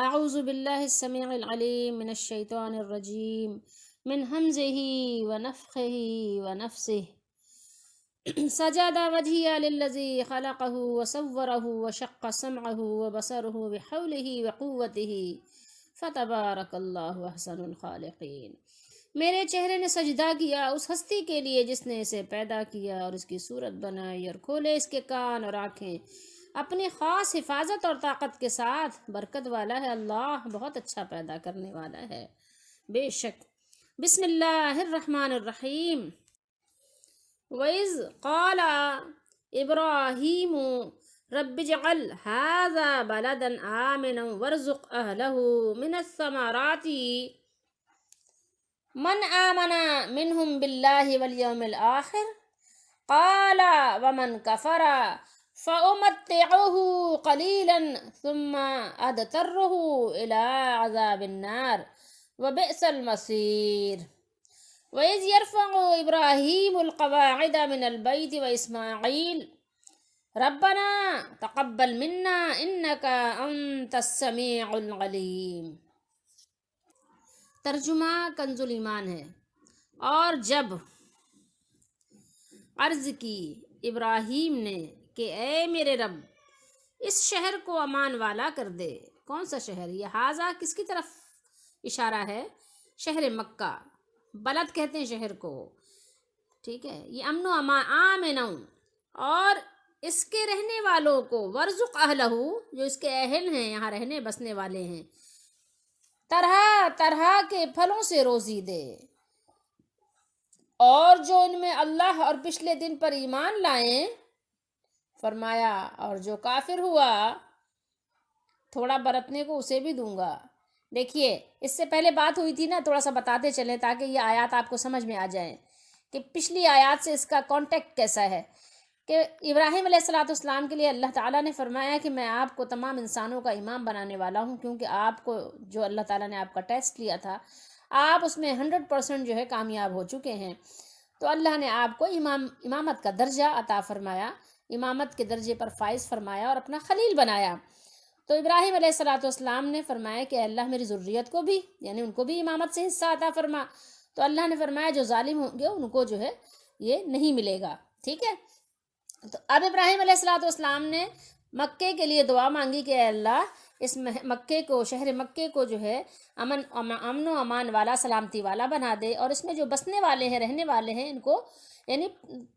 اعوذ باللہ السمیع العلیم من الشیطان الرجیم من حمزہ ونفخہ ونفسہ سجد وجہی للذی خلقہ وصورہ وشق سمعہ وبصرہ بحولہ وقوتہ فتبارک اللہ احسن الخالقین۔ میرے چہرے نے سجدہ کیا اس ہستی کے لیے جس نے اسے پیدا کیا اور اس کی صورت بنائی اور کھولے اس کے کان اور آنکھیں اپنی خاص حفاظت اور طاقت کے ساتھ۔ برکت والا ہے اللہ، بہت اچھا پیدا کرنے والا ہے بے شک۔ بسم اللہ الرحمن الرحیم۔ وَإِذْ قَالَ إِبْرَاهِيمُ رَبِّ اجْعَلْ هَٰذَا بَلَدًا آمِنًا وَارْزُقْ أَهْلَهُ مِنَ الثَّمَرَاتِ مَنْ آمَنَ مِنْهُمْ بِاللَّهِ وَالْيَوْمِ الْآخِرِ قَالَ وَمَنْ كَفَرَ فَأُمَتِّعُهُ قَلِيلًا ثُمَّ أَضْطَرُّهُ إِلَىٰ عَذَابِ النَّارِ وَبِئْسَ الْمَصِيرُ۔ وَإِذْ يَرْفَعُ إِبْرَاهِيمُ الْقَوَاعِدَ مِنَ الْبَيْتِ وَإِسْمَاعِيلُ رَبَّنَا تَقَبَّلْ مِنَّا إِنَّكَ أَنْتَ السَّمِيعُ الْعَلِيمُ۔ ترجمہ کنز ایمان ہے۔ اور جب عرض کی ابراہیم نے کہ اے میرے رب اس شہر کو امان والا کر دے۔ کون سا شہر؟ یہ ہاذا کس کی طرف اشارہ ہے؟ شہر مکہ، بلد کہتے ہیں شہر کو، ٹھیک ہے۔ یہ امن و امان آمنہ، اور اس کے رہنے والوں کو، ورزق اہلہ جو اس کے اہل ہیں، یہاں رہنے بسنے والے ہیں، طرح طرح کے پھلوں سے روزی دے، اور جو ان میں اللہ اور پچھلے دن پر ایمان لائیں، فرمایا اور جو کافر ہوا تھوڑا برتنے کو اسے بھی دوں گا۔ دیکھیے اس سے پہلے بات ہوئی تھی نا، تھوڑا سا بتاتے چلیں تاکہ یہ آیات آپ کو سمجھ میں آ جائیں کہ پچھلی آیات سے اس کا کانٹیکٹ کیسا ہے۔ کہ ابراہیم علیہ السلام کے لیے اللہ تعالیٰ نے فرمایا کہ میں آپ کو تمام انسانوں کا امام بنانے والا ہوں، کیونکہ آپ کو جو اللہ تعالیٰ نے آپ کا ٹیسٹ لیا تھا آپ اس میں 100% جو ہے کامیاب ہو چکے ہیں، تو اللہ نے آپ کو امامت کا درجہ عطا فرمایا، امامت کے درجے پر فائز فرمایا اور اپنا خلیل بنایا۔ تو ابراہیم علیہ السلام نے فرمایا کہ اللہ میری ذریت کو بھی، یعنی ان کو بھی امامت سے حصہ عطا فرما۔ تو اللہ نے فرمایا جو ظالم ہوں گے ان کو جو ہے یہ نہیں ملے گا، ٹھیک ہے۔ تو اب ابراہیم علیہ السلام نے مکے کے لیے دعا مانگی کہ اے اللہ اس مکے کو، شہر مکے کو جو ہے امن و امان والا، سلامتی والا بنا دے، اور اس میں جو بسنے والے ہیں، رہنے والے ہیں، ان کو یعنی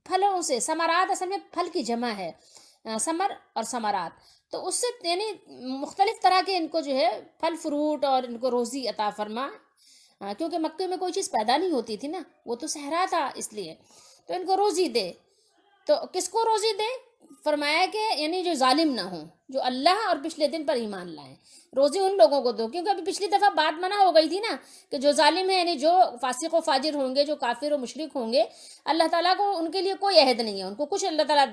پھلوں سے، ثمرات اصل میں پھل کی جمع ہے، ثمر اور ثمرات، تو اس سے یعنی مختلف طرح کے ان کو جو ہے پھل فروٹ اور ان کو روزی عطا فرما، کیونکہ مکے میں کوئی چیز پیدا نہیں ہوتی تھی نا، وہ تو صحرا تھا، اس لیے تو ان کو روزی دے۔ تو کس کو روزی دے؟ فرمایا کہ یعنی جو ظالم نہ ہوں، جو اللہ اور پچھلے دن پر ایمان لائیں، روزی ان لوگوں کو دو، کیونکہ ابھی پچھلی دفعہ بات منع ہو گئی تھی نا کہ جو ظالم ہیں، یعنی جو فاسق و فاجر ہوں گے، جو کافر و مشرک ہوں گے، اللہ تعالیٰ کو ان کے لیے کوئی عہد نہیں ہے، ان کو کچھ اللہ تعالیٰ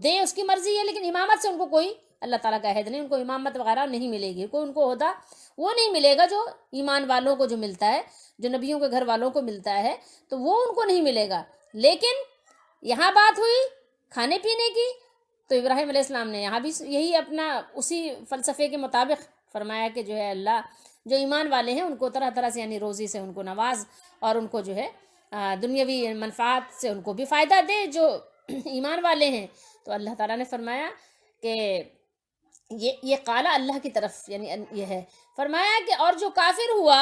دے اس کی مرضی ہے، لیکن امامت سے ان کو کوئی اللہ تعالیٰ کا عہد نہیں، ان کو امامت وغیرہ نہیں ملے گی، کوئی ان کو عہدہ وہ نہیں ملے گا جو ایمان والوں کو جو ملتا ہے، جو نبیوں کے گھر والوں کو ملتا ہے، تو وہ ان کو نہیں ملے گا۔ لیکن یہاں بات ہوئی کھانے پینے کی، تو ابراہیم علیہ السلام نے یہاں بھی یہی اپنا اسی فلسفے کے مطابق فرمایا کہ جو ہے اللہ جو ایمان والے ہیں ان کو طرح طرح سے یعنی روزی سے ان کو نواز، اور ان کو جو ہے دنیاوی منفعات سے ان کو بھی فائدہ دے جو ایمان والے ہیں۔ تو اللہ تعالیٰ نے فرمایا کہ یہ قالا اللہ کی طرف یعنی یہ ہے، فرمایا کہ اور جو کافر ہوا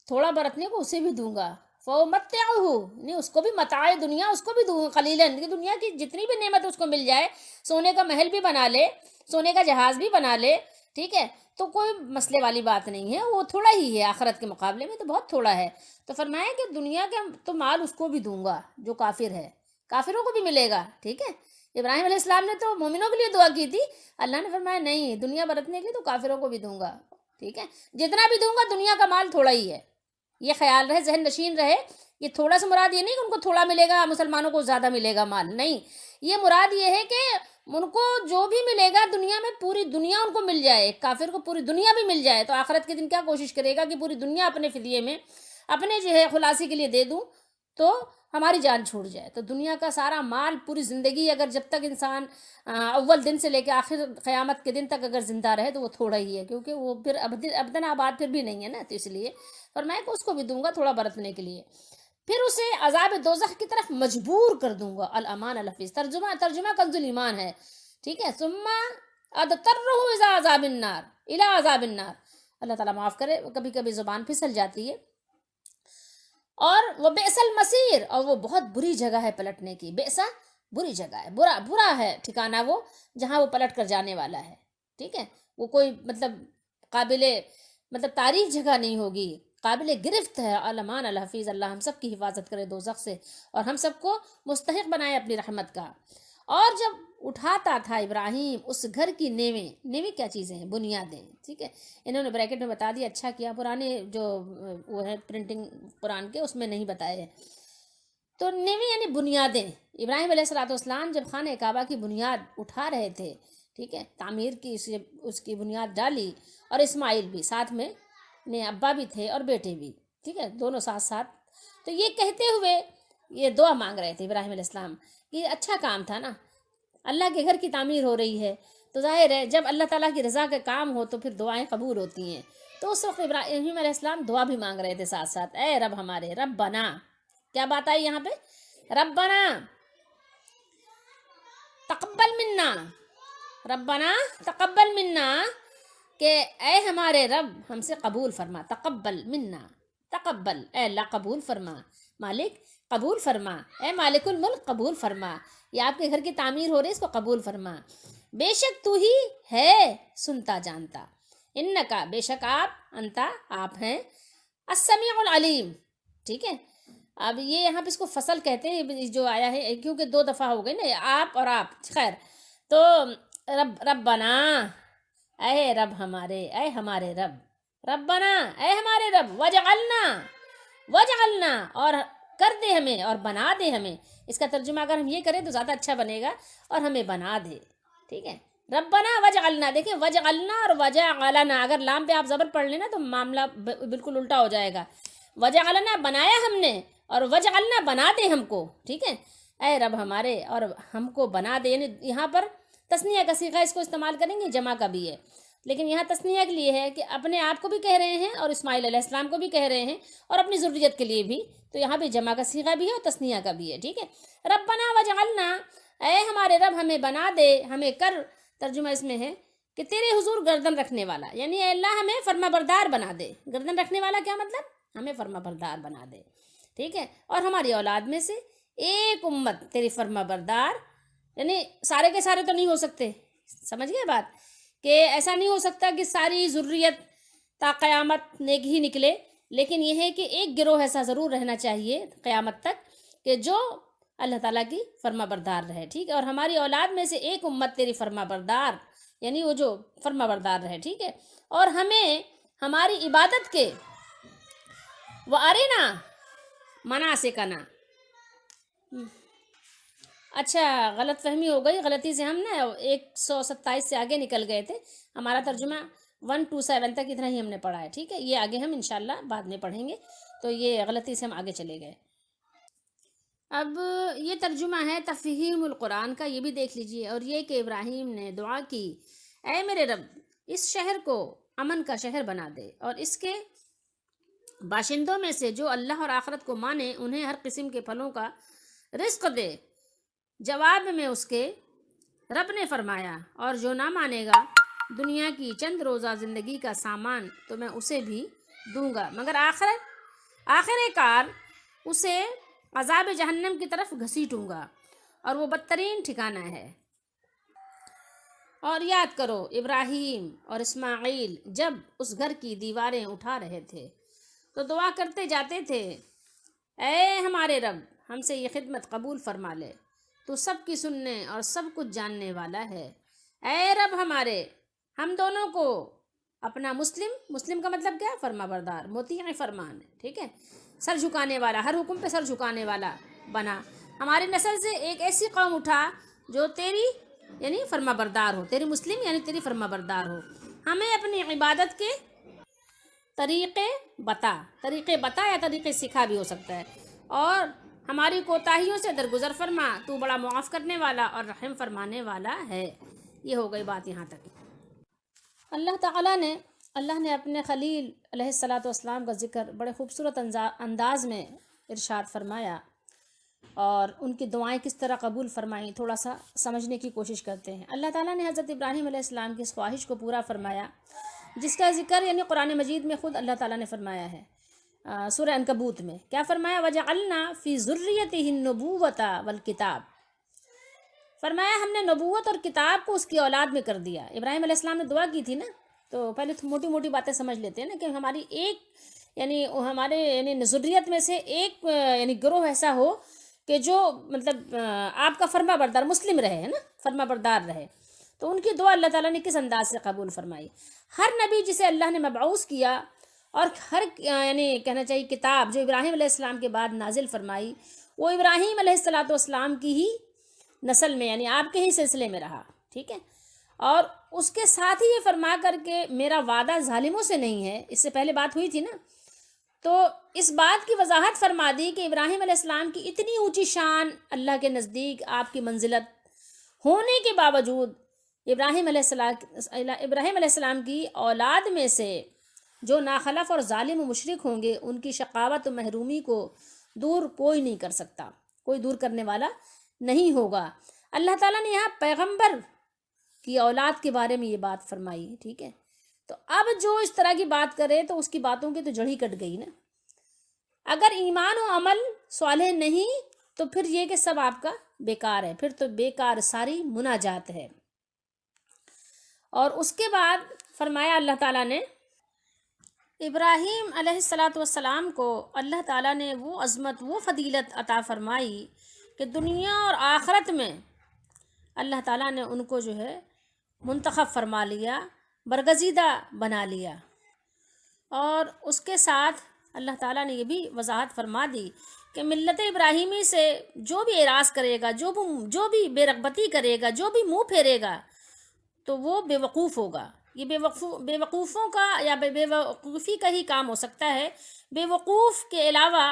تھوڑا برتنے کو اسے بھی دوں گا، فَأُمَتِّعُهُ نہیں اس کو بھی متاع دنیا اس کو بھی دوں گا، قلیلاً دنیا کی جتنی بھی نعمت اس کو مل جائے، سونے کا محل بھی بنا لے، سونے کا جہاز بھی بنا لے، ٹھیک ہے، تو کوئی مسئلے والی بات نہیں ہے، وہ تھوڑا ہی ہے، آخرت کے مقابلے میں تو بہت تھوڑا ہے۔ تو فرمایا کہ دنیا کا تو مال اس کو بھی دوں گا جو کافر ہے، کافروں کو بھی ملے گا، ٹھیک ہے۔ ابراہیم علیہ السلام نے تو مومنوں کے لیے دعا کی تھی، اللہ نے فرمایا نہیں دنیا برتنے کی تو کافروں کو بھی دوں گا، ٹھیک ہے، جتنا بھی دوں گا دنیا کا مال تھوڑا ہی ہے، یہ خیال رہے، ذہن نشین رہے۔ یہ تھوڑا سا مراد یہ نہیں کہ ان کو تھوڑا ملے گا مسلمانوں کو زیادہ ملے گا مال، نہیں، یہ مراد یہ ہے کہ ان کو جو بھی ملے گا دنیا میں پوری دنیا ان کو مل جائے، کافر کو پوری دنیا بھی مل جائے، تو آخرت کے دن کیا کوشش کرے گا کہ پوری دنیا اپنے فدیے میں اپنے جو ہے خلاصی کے لیے دے دوں، تو ہماری جان چھوٹ جائے تو دنیا کا سارا مال پوری زندگی اگر جب تک انسان اول دن سے لے کے آخر قیامت کے دن تک اگر زندہ رہے تو وہ تھوڑا ہی ہے، کیونکہ وہ پھر ابدن آباد پھر بھی نہیں ہے نا، تو اس لیے فرمایا کہ اس کو بھی دوں گا تھوڑا برتنے کے لیے، پھر اسے عذاب دوزخ کی طرف مجبور کر دوں گا۔ الامان الحفیظ ترجمہ کنز الایمان ہے، ٹھیک ہے۔ ثم اضطرہ الی عذاب النار، الی عذاب النار، اللہ تعالیٰ معاف کرے، کبھی کبھی زبان پھسل جاتی ہے۔ اور وہ بئس المصیر، اور وہ بہت بری جگہ ہے پلٹنے کی، بئسا بری جگہ ہے، برا ہے ٹھکانہ وہ جہاں وہ پلٹ کر جانے والا ہے، ٹھیک ہے۔ وہ کوئی قابل تعریف جگہ نہیں ہوگی، قابل گرفت ہے۔ الامان الحفیظ، اللہ ہم سب کی حفاظت کرے دوزخ سے اور ہم سب کو مستحق بنائے اپنی رحمت کا۔ اور جب اٹھاتا تھا ابراہیم اس گھر کی نیویں کیا چیزیں ہیں؟ بنیادیں، ٹھیک ہے۔ انہوں نے بریکٹ میں بتا دیا، اچھا کیا، پرانے جو وہ ہے پرنٹنگ قرآن کے اس میں نہیں بتائے ہیں۔ تو نیویں یعنی بنیادیں، ابراہیم علیہ السلام جب خانہ کعبہ کی بنیاد اٹھا رہے تھے، ٹھیک ہے، تعمیر کی اس کی بنیاد ڈالی، اور اسماعیل بھی ساتھ میں، ابا بھی تھے اور بیٹے بھی، ٹھیک ہے، دونوں ساتھ ساتھ۔ تو یہ کہتے ہوئے یہ دعا مانگ رہے تھے ابراہیم علیہ السلام، یہ اچھا کام تھا نا، اللہ کے گھر کی تعمیر ہو رہی ہے، تو ظاہر ہے جب اللہ تعالیٰ کی رضا کا کام ہو تو پھر دعائیں قبول ہوتی ہیں۔ تو اس وقت ابراہیم علیہ السلام دعا بھی مانگ رہے تھے ساتھ ساتھ، اے رب ہمارے، ربنا، کیا بات آئی یہاں پہ؟ ربنا تقبل منا، ربنا تقبل منا، کہ اے ہمارے رب ہم سے قبول فرما، تقبل منا، تقبل، اے اللہ قبول فرما، مالک قبول فرما، اے مالک الملک قبول فرما، یہ آپ کے گھر کی تعمیر ہو رہی ہے، اس کو قبول فرما، بے شک تو ہی ہے سنتا جانتا، انکا بے شک آپ، انتا آپ ہیں، السمیع العلیم، ٹھیک ہے۔ اب یہ یہاں پہ اس کو فصل کہتے ہیں جو آیا ہے، کیونکہ 2 دفعہ ہو گئی نا، آپ اور آپ، خیر، تو ربنا، اے رب ہمارے، اے ہمارے رب، ربنا اے ہمارے رب، وجعلنا اور کر دے ہمیں اور بنا دے ہمیں، اس کا ترجمہ اگر ہم یہ کریں تو زیادہ اچھا بنے گا، اور ہمیں بنا دے، ٹھیک ہے۔ ربنا وجعلنا، دیکھیں وجعلنا اور وجعلنا، اگر لام پہ آپ زبر پڑھ لینا تو معاملہ بالکل الٹا ہو جائے گا، وجعلنا بنایا ہم نے، اور وجعلنا بنا دے ہم کو، ٹھیک ہے، اے رب ہمارے اور ہم کو بنا دے، یعنی یہاں پر تثنیہ کا صیغہ اس کو استعمال کریں گے، جمع کا بھی ہے، لیکن یہاں تثنیہ کے لیے ہے کہ اپنے آپ کو بھی کہہ رہے ہیں اور اسماعیل علیہ السلام کو بھی کہہ رہے ہیں اور اپنی ذریت کے لیے بھی، تو یہاں پہ جمع کا صیغہ بھی ہے اور تثنیہ کا بھی ہے، ٹھیک ہے۔ ربنا وجعلنا، اے ہمارے رب ہمیں بنا دے، ہمیں کر، ترجمہ اس میں ہے کہ تیرے حضور گردن رکھنے والا، یعنی اے اللہ ہمیں فرما بردار بنا دے۔ گردن رکھنے والا کیا مطلب؟ ہمیں فرما بردار بنا دے، ٹھیک ہے، اور ہماری اولاد میں سے ایک امت تیری فرما بردار، یعنی سارے کے سارے تو نہیں ہو سکتے، سمجھ گئے بات، کہ ایسا نہیں ہو سکتا کہ ساری ذریت تا قیامت نیک ہی نکلے، لیکن یہ ہے کہ ایک گروہ ایسا ضرور رہنا چاہیے قیامت تک کہ جو اللہ تعالیٰ کی فرما بردار رہے، ٹھیک ہے، اور ہماری اولاد میں سے ایک امت تیری فرما بردار، یعنی وہ جو فرما بردار رہے، ٹھیک ہے، اور ہمیں ہماری عبادت کے وَأَرِنَا مَنَاسِكَنَا، اچھا غلط فہمی ہو گئی، غلطی سے ہم نا 127 سے آگے نکل گئے تھے، ہمارا ترجمہ 127 تک اتنا ہی ہم نے پڑھا ہے، ٹھیک ہے، یہ آگے ہم انشاءاللہ بعد میں پڑھیں گے، تو یہ غلطی سے ہم آگے چلے گئے۔ اب یہ ترجمہ ہے تفہیم القرآن کا، یہ بھی دیکھ لیجئے، اور یہ کہ ابراہیم نے دعا کی، اے میرے رب اس شہر کو امن کا شہر بنا دے، اور اس کے باشندوں میں سے جو اللہ اور آخرت کو مانے انہیں ہر قسم کے پھلوں کا رزق دے۔ جواب میں اس کے رب نے فرمایا، اور جو نہ مانے گا دنیا کی چند روزہ زندگی کا سامان تو میں اسے بھی دوں گا، مگر آخر کار اسے عذاب جہنم کی طرف گھسیٹوں گا، اور وہ بدترین ٹھکانہ ہے۔ اور یاد کرو ابراہیم اور اسماعیل جب اس گھر کی دیواریں اٹھا رہے تھے تو دعا کرتے جاتے تھے، اے ہمارے رب ہم سے یہ خدمت قبول فرما لے، تو سب کی سننے اور سب کچھ جاننے والا ہے، اے رب ہمارے ہم دونوں کو اپنا مسلم کا مطلب کیا؟ فرما بردار، مطیع فرمان، ٹھیک ہے، سر جھکانے والا، ہر حکم پہ سر جھکانے والا بنا، ہماری نسل سے ایک ایسی قوم اٹھا جو تیری یعنی فرما بردار ہو، تیری مسلم یعنی تیری فرما بردار ہو، ہمیں اپنی عبادت کے طریقے بتا یا طریقے سکھا بھی ہو سکتا ہے، اور ہماری کوتاہیوں سے درگزر فرما، تو بڑا معاف کرنے والا اور رحم فرمانے والا ہے۔ یہ ہو گئی بات یہاں تک۔ اللہ نے اپنے خلیل علیہ الصلاۃ والسلام کا ذکر بڑے خوبصورت انداز میں ارشاد فرمایا، اور ان کی دعائیں کس طرح قبول فرمائیں تھوڑا سا سمجھنے کی کوشش کرتے ہیں۔ اللہ تعالیٰ نے حضرت ابراہیم علیہ السلام کی اس خواہش کو پورا فرمایا جس کا ذکر یعنی قرآن مجید میں خود اللہ تعالیٰ نے فرمایا ہے۔ سورہ عنکبوت میں کیا فرمایا؟ وَجَعَلْنَا فِي ذُرِّيَّتِهِ النُّبُوَّةَ وَالْكِتَابَ، فرمایا ہم نے نبوت اور کتاب کو اس کی اولاد میں کر دیا۔ ابراہیم علیہ السلام نے دعا کی تھی نا، تو پہلے موٹی موٹی باتیں سمجھ لیتے ہیں نا، کہ ہماری ایک یعنی ہمارے یعنی ذریت میں سے ایک یعنی گروہ ایسا ہو کہ جو مطلب آپ کا فرما بردار مسلم رہے، ہے نا، فرما بردار رہے۔ تو ان کی دعا اللہ تعالیٰ نے کس انداز سے قبول فرمائی؟ ہر نبی جسے اللہ نے مبعوث کیا، اور ہر یعنی کہنا چاہیے کتاب جو ابراہیم علیہ السلام کے بعد نازل فرمائی، وہ ابراہیم علیہ الصلاۃ والسلام کی ہی نسل میں یعنی آپ کے ہی سلسلے میں رہا، ٹھیک ہے۔ اور اس کے ساتھ ہی یہ فرما کر کے میرا وعدہ ظالموں سے نہیں ہے، اس سے پہلے بات ہوئی تھی نا، تو اس بات کی وضاحت فرما دی کہ ابراہیم علیہ السلام کی اتنی اونچی شان اللہ کے نزدیک آپ کی منزلت ہونے کے باوجود ابراہیم علیہ السلام کی اولاد میں سے جو ناخلف اور ظالم و مشرک ہوں گے، ان کی شقاوت و محرومی کو دور کوئی نہیں کر سکتا، کوئی دور کرنے والا نہیں ہوگا۔ اللہ تعالیٰ نے یہاں پیغمبر کی اولاد کے بارے میں یہ بات فرمائی، ٹھیک ہے۔ تو اب جو اس طرح کی بات کرے تو اس کی باتوں کی تو جڑ ہی کٹ گئی نا۔ اگر ایمان و عمل صالح نہیں تو پھر یہ کہ سب آپ کا بیکار ہے، پھر تو بیکار ساری مناجات ہے۔ اور اس کے بعد فرمایا اللہ تعالیٰ نے ابراہیم علیہ الصلاۃ والسلام کو اللہ تعالیٰ نے وہ عظمت، وہ فضیلت عطا فرمائی کہ دنیا اور آخرت میں اللہ تعالیٰ نے ان کو جو ہے منتخب فرما لیا، برگزیدہ بنا لیا۔ اور اس کے ساتھ اللہ تعالیٰ نے یہ بھی وضاحت فرما دی کہ ملت ابراہیمی سے جو بھی اعراض کرے گا، جو بھی بے رغبتی کرے گا، جو بھی منہ پھیرے گا، تو وہ بے وقوف ہوگا۔ یہ بے وقوفوں کا یا بے وقوفی کا ہی کام ہو سکتا ہے، بے وقوف کے علاوہ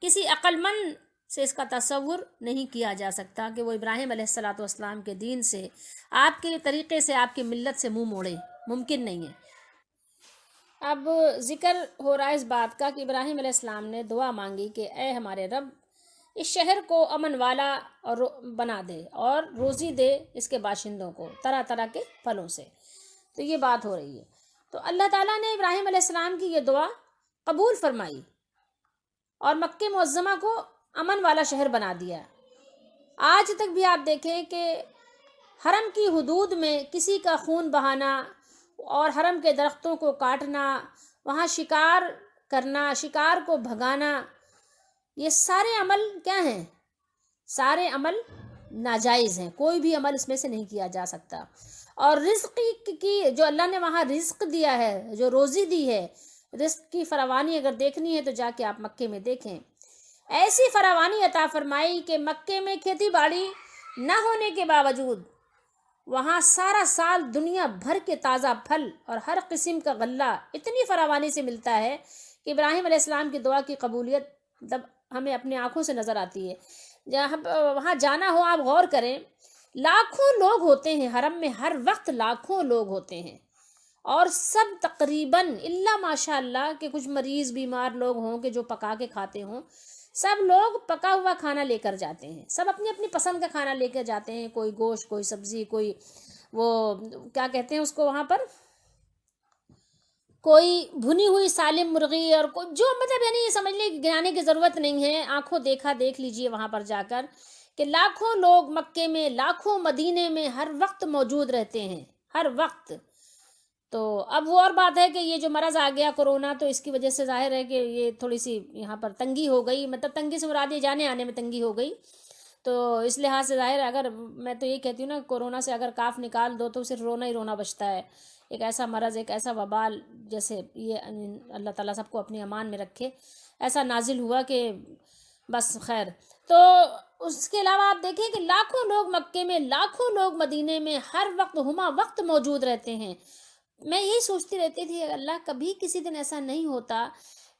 کسی عقل مند سے اس کا تصور نہیں کیا جا سکتا کہ وہ ابراہیم علیہ الصلاۃ والسلام کے دین سے، آپ کے طریقے سے، آپ کی ملت سے منہ موڑے، ممکن نہیں ہے۔ اب ذکر ہو رہا ہے اس بات کا کہ ابراہیم علیہ السلام نے دعا مانگی کہ اے ہمارے رب، اس شہر کو امن والا اور بنا دے اور روزی دے اس کے باشندوں کو طرح طرح کے پھلوں سے۔ تو یہ بات ہو رہی ہے، تو اللہ تعالیٰ نے ابراہیم علیہ السلام کی یہ دعا قبول فرمائی اور مکہ معظمہ کو امن والا شہر بنا دیا۔ آج تک بھی آپ دیکھیں کہ حرم کی حدود میں کسی کا خون بہانا اور حرم کے درختوں کو کاٹنا، وہاں شکار کرنا، شکار کو بھگانا، یہ سارے عمل کیا ہیں؟ سارے عمل ناجائز ہیں، کوئی بھی عمل اس میں سے نہیں کیا جا سکتا۔ اور رزق کی جو اللہ نے وہاں رزق دیا ہے، جو روزی دی ہے، رزق کی فراوانی اگر دیکھنی ہے تو جا کے آپ مکے میں دیکھیں، ایسی فراوانی عطا فرمائی کہ مکے میں کھیتی باڑی نہ ہونے کے باوجود وہاں سارا سال دنیا بھر کے تازہ پھل اور ہر قسم کا غلہ اتنی فراوانی سے ملتا ہے کہ ابراہیم علیہ السلام کی دعا کی قبولیت مطلب ہمیں اپنی آنکھوں سے نظر آتی ہے۔ جہاں وہاں جانا ہو آپ غور کریں، لاکھوں لوگ ہوتے ہیں حرم میں، ہر وقت لاکھوں لوگ ہوتے ہیں، اور سب تقریباً الا ماشاء اللہ کہ کچھ مریض بیمار لوگ ہوں کہ جو پکا کے کھاتے ہوں، سب لوگ پکا ہوا کھانا لے کر جاتے ہیں، سب اپنی اپنی پسند کا کھانا لے کر جاتے ہیں، کوئی گوشت، کوئی سبزی، کوئی وہ کیا کہتے ہیں اس کو وہاں پر، کوئی بھنی ہوئی سالم مرغی، اور کوئی جو مطلب یعنی یہ سمجھ لیں گرانے کی ضرورت نہیں ہے، آنکھوں دیکھا دیکھ لیجئے وہاں پر جا کر کہ لاکھوں لوگ مکے میں، لاکھوں مدینے میں ہر وقت موجود رہتے ہیں، ہر وقت۔ تو اب وہ اور بات ہے کہ یہ جو مرض آ گیا کرونا، تو اس کی وجہ سے ظاہر ہے کہ یہ تھوڑی سی یہاں پر تنگی ہو گئی، مطلب تنگی سے مراد یہ جانے آنے میں تنگی ہو گئی، تو اس لحاظ سے ظاہر ہے، اگر میں تو یہ کہتی ہوں نا، کورونا سے اگر کاف نکال دو تو صرف رونا ہی رونا بچتا ہے۔ ایک ایسا مرض، ایک ایسا وبال، جیسے یہ اللہ تعالیٰ سب کو اپنی امان میں رکھے، ایسا نازل ہوا کہ بس خیر۔ تو اس کے علاوہ آپ دیکھیں کہ لاکھوں لوگ مکے میں، لاکھوں لوگ مدینے میں ہر وقت ہما وقت موجود رہتے ہیں۔ میں یہی سوچتی رہتی تھی اللہ کبھی کسی دن ایسا نہیں ہوتا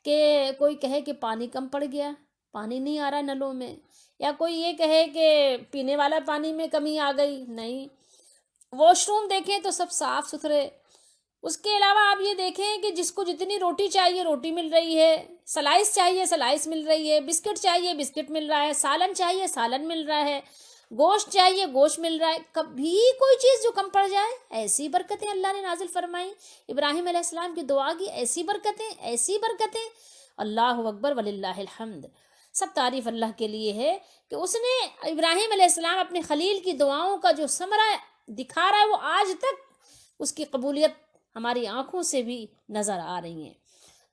کہ کوئی کہے کہ پانی کم پڑ گیا، پانی نہیں آ رہا نلوں میں، یا کوئی یہ کہے کہ پینے والا پانی میں کمی آ گئی، نہیں، واش روم دیکھیں تو سب صاف ستھرے۔ اس کے علاوہ آپ یہ دیکھیں کہ جس کو جتنی روٹی چاہیے روٹی مل رہی ہے، سلائس چاہیے سلائس مل رہی ہے، بسکٹ چاہیے بسکٹ مل رہا ہے، سالن چاہیے سالن مل رہا ہے، گوشت چاہیے گوشت مل رہا ہے، کبھی کوئی چیز جو کم پڑ جائے۔ ایسی برکتیں اللہ نے نازل فرمائی، ابراہیم علیہ السلام کی دعا کی ایسی برکتیں، ایسی برکتیں، اللہ اکبر وللہ الحمد۔ سب تعریف اللہ کے لیے ہے کہ اس نے ابراہیم علیہ السلام اپنے خلیل کی دعاؤں کا جو ثمرہ دکھا رہا ہے وہ آج تک اس کی قبولیت ہماری آنکھوں سے بھی نظر آ رہی ہیں۔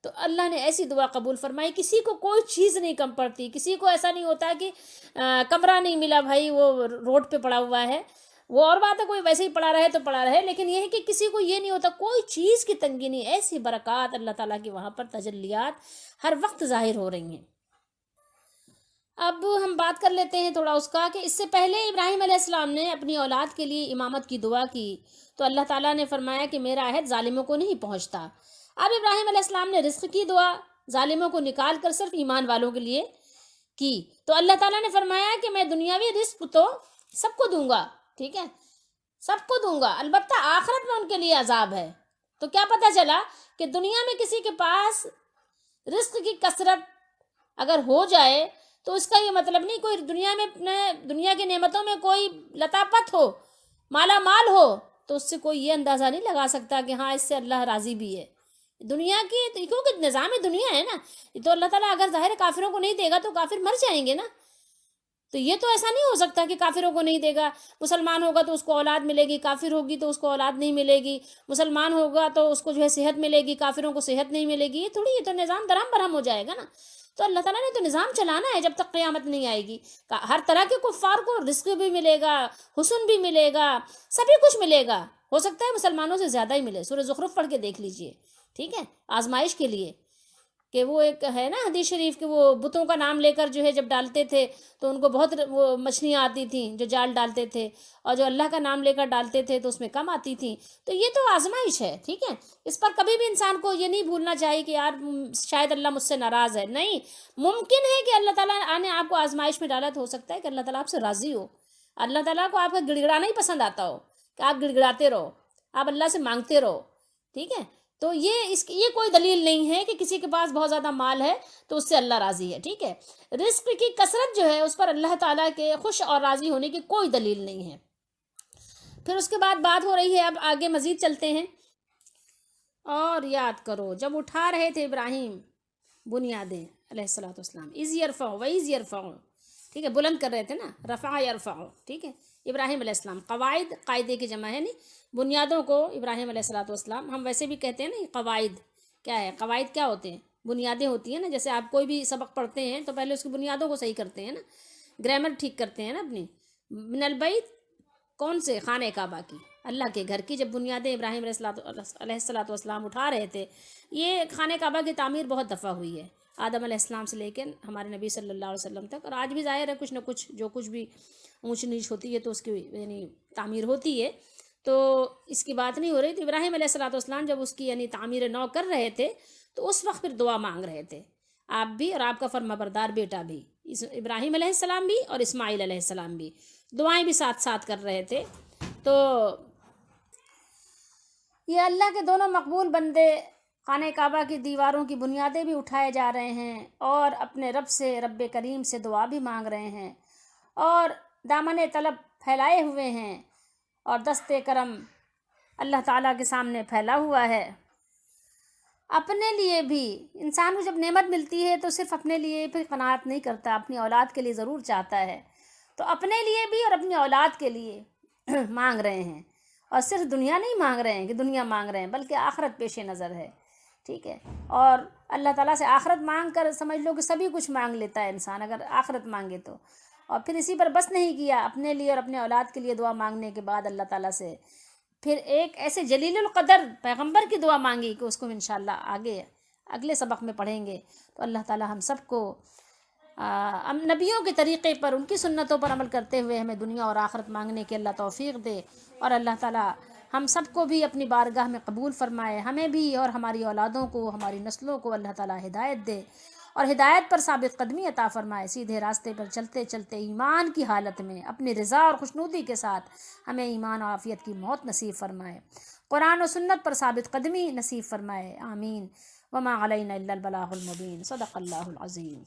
تو اللہ نے ایسی دعا قبول فرمائی، کسی کو کوئی چیز نہیں کم پڑتی، کسی کو ایسا نہیں ہوتا کہ کمرہ نہیں ملا بھائی وہ روڈ پہ پڑا ہوا ہے، وہ اور بات ہے کوئی ویسے ہی پڑا رہے تو پڑا رہے، لیکن یہ ہے کہ کسی کو یہ نہیں ہوتا، کوئی چیز کی تنگی نہیں، ایسی برکات اللہ تعالیٰ کی وہاں پر تجلیات ہر وقت ظاہر ہو رہی ہیں۔ اب ہم بات کر لیتے ہیں تھوڑا اس کا کہ اس سے پہلے ابراہیم علیہ السلام نے اپنی اولاد کے لیے امامت کی دعا کی تو اللہ تعالیٰ نے فرمایا کہ میرا عہد ظالموں کو نہیں پہنچتا۔ اب ابراہیم علیہ السلام نے رزق کی دعا ظالموں کو نکال کر صرف ایمان والوں کے لیے کی، تو اللہ تعالیٰ نے فرمایا کہ میں دنیاوی رزق تو سب کو دوں گا، ٹھیک ہے، سب کو دوں گا، البتہ آخرت میں ان کے لیے عذاب ہے۔ تو کیا پتہ چلا کہ دنیا میں کسی کے پاس رزق کی کثرت اگر ہو جائے تو اس کا یہ مطلب نہیں کوئی دنیا کی نعمتوں میں کوئی لطافت ہو، مالا مال ہو، تو اس سے کوئی یہ اندازہ نہیں لگا سکتا کہ ہاں اس سے اللہ راضی بھی ہے۔ دنیا کی کیونکہ نظام دنیا ہے نا، تو اللہ تعالیٰ اگر ظاہر کافروں کو نہیں دے گا تو کافر مر جائیں گے نا، تو یہ تو ایسا نہیں ہو سکتا کہ کافروں کو نہیں دے گا۔ مسلمان ہوگا تو اس کو اولاد ملے گی، کافر ہوگی تو اس کو اولاد نہیں ملے گی، مسلمان ہوگا تو اس کو جو ہے صحت ملے گی، کافروں کو صحت نہیں ملے گی، یہ تھوڑی، یہ تو نظام درہم برہم ہو جائے گا نا۔ تو اللہ تعالیٰ نے تو نظام چلانا ہے جب تک قیامت نہیں آئے گی، ہر طرح کے کفار کو رزق بھی ملے گا، حسن بھی ملے گا، سبھی کچھ ملے گا، ہو سکتا ہے مسلمانوں سے زیادہ ہی ملے۔ سورہ زخرف پڑھ کے دیکھ لیجئے، ٹھیک ہے، آزمائش کے لیے، کہ وہ ایک ہے نا حدیث شریف کہ وہ بتوں کا نام لے کر جو ہے جب ڈالتے تھے تو ان کو بہت وہ مچھلیاں آتی تھیں جو جال ڈالتے تھے، اور جو اللہ کا نام لے کر ڈالتے تھے تو اس میں کم آتی تھیں۔ تو یہ تو آزمائش ہے، ٹھیک ہے، اس پر کبھی بھی انسان کو یہ نہیں بھولنا چاہیے کہ یار شاید اللہ مجھ سے ناراض ہے، نہیں، ممکن ہے کہ اللہ تعالیٰ نے آپ کو آزمائش میں ڈالا تو ہو سکتا ہے کہ اللہ تعالیٰ آپ سے راضی ہو، اللہ تعالیٰ کو آپ کا گڑ گڑانا ہی پسند آتا ہو کہ آپ گڑ گڑاتے رہو، آپ اللہ سے مانگتے رہو، ٹھیک ہے۔ تو یہ کوئی دلیل نہیں ہے کہ کسی کے پاس بہت زیادہ مال ہے تو اس سے اللہ راضی ہے، ٹھیک ہے۔ رزق کی کثرت جو ہے اس پر اللہ تعالیٰ کے خوش اور راضی ہونے کی کوئی دلیل نہیں ہے۔ پھر اس کے بعد بات ہو رہی ہے، اب آگے مزید چلتے ہیں۔ اور یاد کرو جب اٹھا رہے تھے ابراہیم بنیادیں علیہ الصلوۃ والسلام، اذ یرفع و اذ یرفع، ٹھیک ہے، بلند کر رہے تھے نا، رفع یرفع، ٹھیک ہے، ابراہیم علیہ السلام، قواعد قاعدے کی جمع ہے، نہیں، بنیادوں کو ابراہیم علیہ الصلوۃ والسلام، ہم ویسے بھی کہتے ہیں نا قواعد کیا ہے، قواعد کیا ہوتے ہیں، بنیادیں ہوتی ہیں نا، جیسے آپ کوئی بھی سبق پڑھتے ہیں تو پہلے اس کی بنیادوں کو صحیح کرتے ہیں نا، گرامر ٹھیک کرتے ہیں نا اپنی۔ من البیت کون سے؟ خانہ کعبہ کی، اللہ کے گھر کی جب بنیادیں ابراہیم علیہ الصلوۃ والسلام اٹھا رہے تھے، یہ خانہ کعبہ کی تعمیر بہت دفعہ ہوئی ہے، آدم علیہ السلام سے لے کے ہمارے نبی صلی اللہ علیہ وسلم تک، اور آج بھی ظاہر ہے کچھ نہ کچھ جو کچھ بھی اونچ نیچ ہوتی ہے تو اس کی یعنی تعمیر ہوتی ہے، تو اس کی بات نہیں ہو رہی۔ تو ابراہیم علیہ الصلوۃ والسلام جب اس کی یعنی تعمیر نو کر رہے تھے تو اس وقت پھر دعا مانگ رہے تھے، آپ بھی اور آپ کا فرمانبردار بیٹا بھی، ابراہیم علیہ السلام بھی اور اسماعیل علیہ السلام بھی، دعائیں بھی ساتھ ساتھ کر رہے تھے۔ تو یہ اللہ کے دونوں مقبول بندے خانہ کعبہ کی دیواروں کی بنیادیں بھی اٹھائے جا رہے ہیں اور اپنے رب سے، رب کریم سے دعا بھی مانگ رہے ہیں، اور دامن طلب پھیلائے ہوئے ہیں، اور دست کرم اللہ تعالیٰ کے سامنے پھیلا ہوا ہے۔ اپنے لیے بھی انسان کو جب نعمت ملتی ہے تو صرف اپنے لیے پھر قناعت نہیں کرتا، اپنی اولاد کے لیے ضرور چاہتا ہے، تو اپنے لیے بھی اور اپنی اولاد کے لیے مانگ رہے ہیں، اور صرف دنیا نہیں مانگ رہے ہیں کہ دنیا مانگ رہے ہیں، بلکہ آخرت پیش نظر ہے، ٹھیک ہے۔ اور اللہ تعالیٰ سے آخرت مانگ کر سمجھ لو کہ سبھی کچھ مانگ لیتا ہے انسان اگر آخرت مانگے تو، اور پھر اسی پر بس نہیں کیا، اپنے لیے اور اپنے اولاد کے لیے دعا مانگنے کے بعد اللہ تعالیٰ سے پھر ایک ایسے جلیل القدر پیغمبر کی دعا مانگی کہ اس کو انشاءاللہ آگے اگلے سبق میں پڑھیں گے۔ تو اللہ تعالیٰ ہم سب کو نبیوں کے طریقے پر، ان کی سنتوں پر عمل کرتے ہوئے ہمیں دنیا اور آخرت مانگنے کی اللہ توفیق دے، اور اللہ تعالیٰ ہم سب کو بھی اپنی بارگاہ میں قبول فرمائے، ہمیں بھی اور ہماری اولادوں کو، ہماری نسلوں کو اللہ تعالیٰ ہدایت دے، اور ہدایت پر ثابت قدمی عطا فرمائے، سیدھے راستے پر چلتے چلتے ایمان کی حالت میں اپنی رضا اور خوشنودی کے ساتھ ہمیں ایمان اور عافیت کی موت نصیب فرمائے، قرآن و سنت پر ثابت قدمی نصیب فرمائے، آمین۔ وما علینا الا البلاغ المبین، صدق اللہ العظیم۔